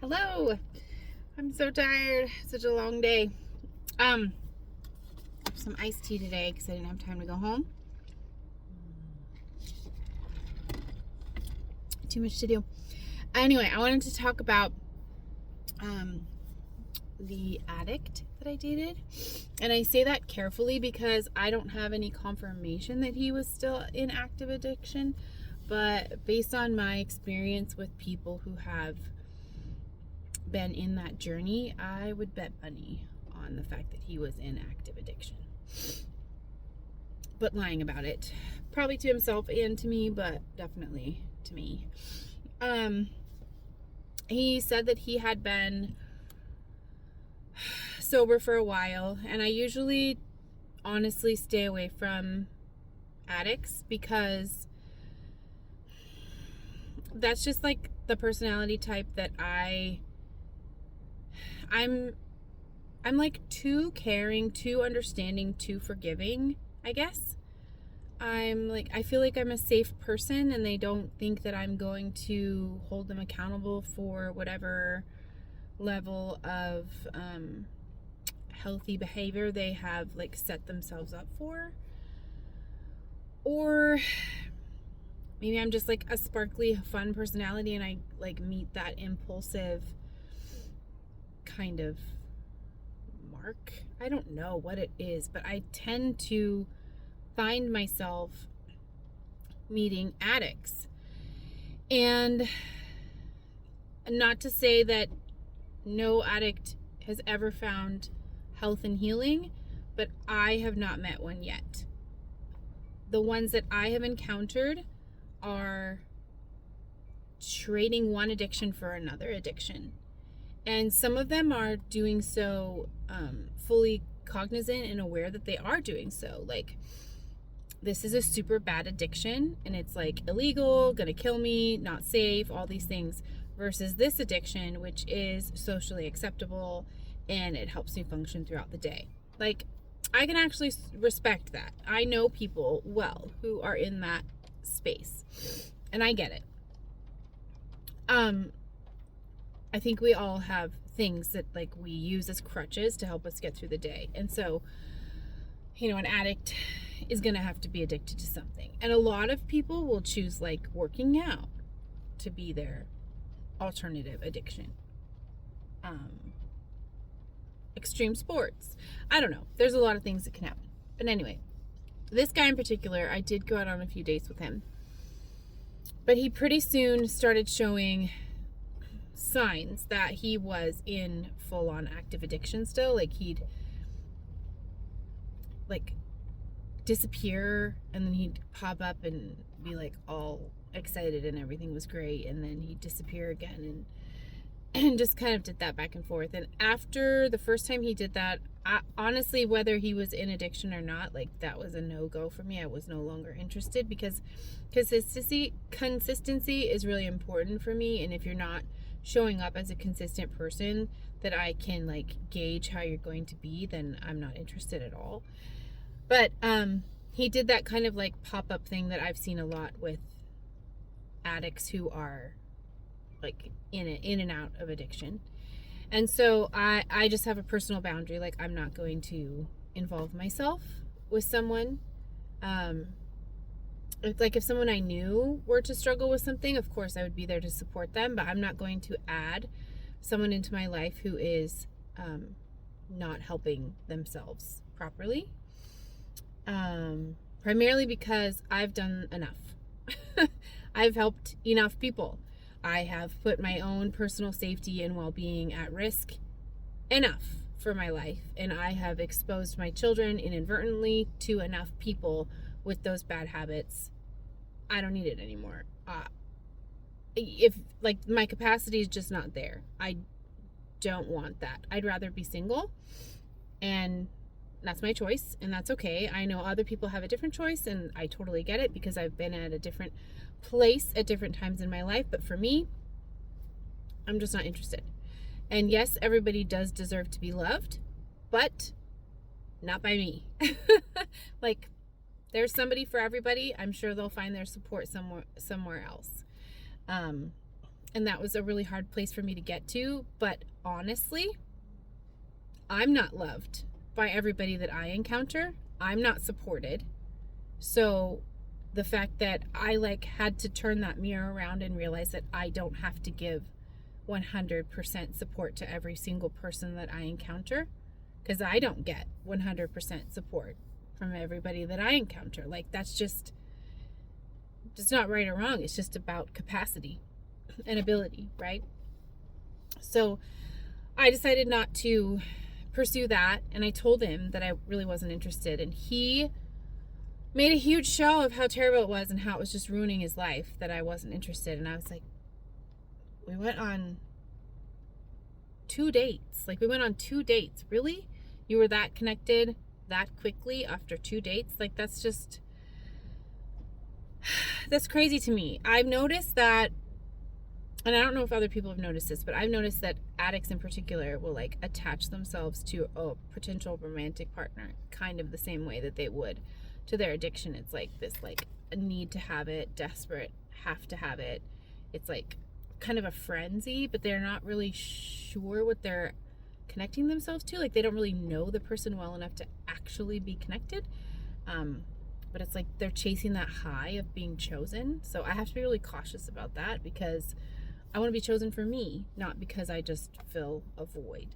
Hello. I'm so tired. Such a long day. Um, some iced tea today because I didn't have time to go home. Too much to do. Anyway, I wanted to talk about the addict that I dated. And I say that carefully because I don't have any confirmation that he was still in active addiction. But based on my experience with people who have been in that journey, I would bet money on the fact that he was in active addiction. But lying about it, probably to himself and to me, but definitely to me. He said that he had been sober for a while, and I usually honestly stay away from addicts because that's just like the personality type that I'm like too caring, too understanding, too forgiving, I guess. I feel like I'm a safe person and they don't think that I'm going to hold them accountable for whatever level of healthy behavior they have like set themselves up for. Or maybe I'm just like a sparkly, fun personality and I like meet that impulsive kind of mark. I don't know what it is, but I tend to find myself meeting addicts. And not to say that no addict has ever found health and healing, but I have not met one yet. The ones that I have encountered are trading one addiction for another addiction. And some of them are doing so fully cognizant and aware that they are doing so. Like, this is a super bad addiction and it's like illegal, gonna kill me, not safe, all these things, versus this addiction, which is socially acceptable and it helps me function throughout the day. Like, I can actually respect that. I know people well who are in that space and I get it. I think we all have things that like we use as crutches to help us get through the day. And so, an addict is going to have to be addicted to something. And a lot of people will choose like working out to be their alternative addiction. Extreme sports. I don't know. There's a lot of things that can happen. But anyway, this guy in particular, I did go out on a few dates with him. But he pretty soon started showing signs that he was in full-on active addiction still. Like, he'd like disappear and then he'd pop up and be like all excited and everything was great, and then he'd disappear again and just kind of did that back and forth. And after the first time he did that, honestly, whether he was in addiction or not, like, that was a no-go for me. I was no longer interested because consistency is really important for me. And if you're not showing up as a consistent person that I can like gauge how you're going to be, then I'm not interested at all. But he did that kind of like pop-up thing that I've seen a lot with addicts who are like in and out of addiction. And so I just have a personal boundary. Like, I'm not going to involve myself with someone. It's like if someone I knew were to struggle with something, of course I would be there to support them, but I'm not going to add someone into my life who is not helping themselves properly. Primarily because I've done enough. I've helped enough people. I have put my own personal safety and well-being at risk enough for my life, and I have exposed my children inadvertently to enough people with those bad habits. I don't need it anymore. If like my capacity is just not there, I don't want that. I'd rather be single, and that's my choice, and that's okay. I know other people have a different choice, and I totally get it because I've been at a different place at different times in my life. But for me, I'm just not interested. And yes, everybody does deserve to be loved, but not by me. Like, there's somebody for everybody. I'm sure they'll find their support somewhere else. And And that was a really hard place for me to get to. But honestly, I'm not loved by everybody that I encounter. I'm not supported. So the fact that I had to turn that mirror around and realize that I don't have to give 100% support to every single person that I encounter, because I don't get 100% support from everybody that I encounter. That's just not right or wrong. It's just about capacity and ability, right? So I decided not to pursue that, and I told him that I really wasn't interested, and he made a huge show of how terrible it was and how it was just ruining his life that I wasn't interested. And I was like, we went on 2 dates. We went on 2 dates. Really? You were that connected that quickly after 2 dates? That's crazy to me. I've noticed that, and I don't know if other people have noticed this, but I've noticed that addicts in particular will attach themselves to a potential romantic partner kind of the same way that they would to their addiction. It's this a need to have it, desperate, have to have it. It's kind of a frenzy, but they're not really sure what they're connecting themselves to. They don't really know the person well enough to actually be connected. But it's they're chasing that high of being chosen. So I have to be really cautious about that, because I want to be chosen for me, not because I just fill a void.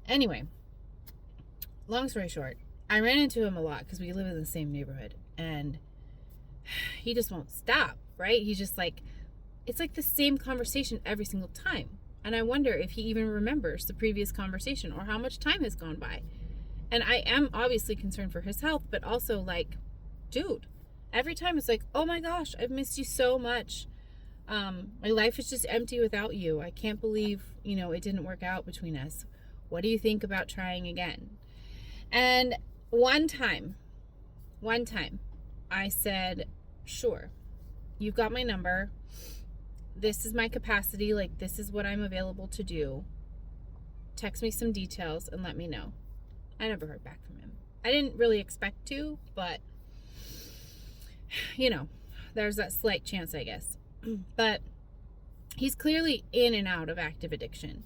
Anyway, long story short, I ran into him a lot because we live in the same neighborhood, and he just won't stop, right? He's just it's the same conversation every single time. And I wonder if he even remembers the previous conversation or how much time has gone by. And I am obviously concerned for his health, but also dude, every time it's oh my gosh, I've missed you so much. My life is just empty without you. I can't believe, it didn't work out between us. What do you think about trying again? And one time, I said, sure, you've got my number. This is my capacity. This is what I'm available to do. Text me some details and let me know. I never heard back from him. I didn't really expect to, but, there's that slight chance, I guess. But he's clearly in and out of active addiction.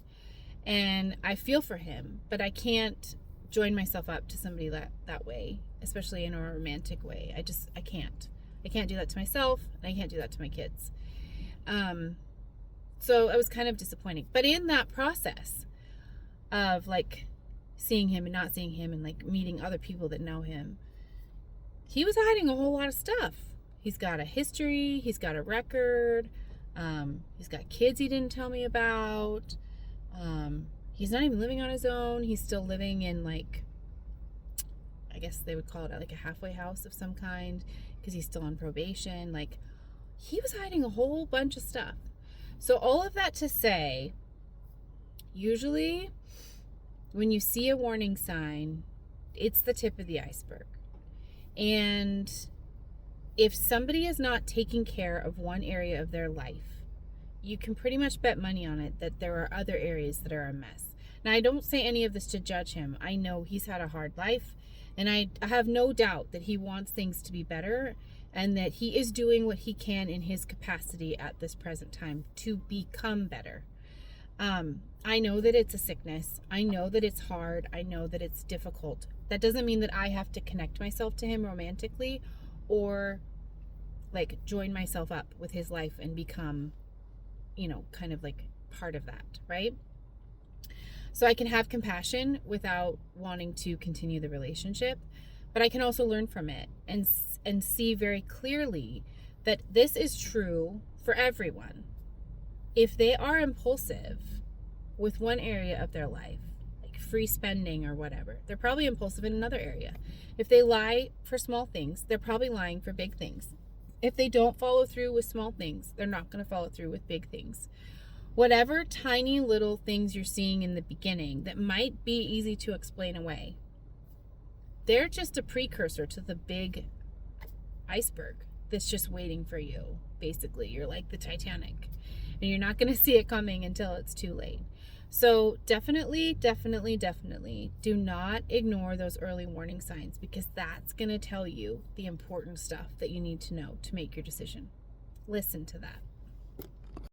And I feel for him, but I can't join myself up to somebody that way, especially in a romantic way. I can't. I can't do that to myself, and I can't do that to my kids. So it was kind of disappointing. But in that process of seeing him and not seeing him and meeting other people that know him, he was hiding a whole lot of stuff. He's got a history, he's got a record, he's got kids he didn't tell me about. He's not even living on his own. He's still living in I guess they would call it a halfway house of some kind, because he's still on probation. He was hiding a whole bunch of stuff. So all of that to say, usually when you see a warning sign, it's the tip of the iceberg. And if somebody is not taking care of one area of their life, you can pretty much bet money on it that there are other areas that are a mess. Now, I don't say any of this to judge him. I know he's had a hard life, and I have no doubt that he wants things to be better, and that he is doing what he can in his capacity at this present time to become better. I know that it's a sickness. I know that it's hard. I know that it's difficult. That doesn't mean that I have to connect myself to him romantically or join myself up with his life and become, kind of part of that, right? So I can have compassion without wanting to continue the relationship, but I can also learn from it and see very clearly that this is true for everyone. If they are impulsive with one area of their life, free spending or whatever, they're probably impulsive in another area. If they lie for small things, they're probably lying for big things. If they don't follow through with small things, they're not going to follow through with big things. Whatever tiny little things you're seeing in the beginning that might be easy to explain away, they're just a precursor to the big iceberg that's just waiting for you. Basically, you're like the Titanic, and you're not going to see it coming until it's too late. So definitely do not ignore those early warning signs, because that's going to tell you the important stuff that you need to know to make your decision. Listen to that.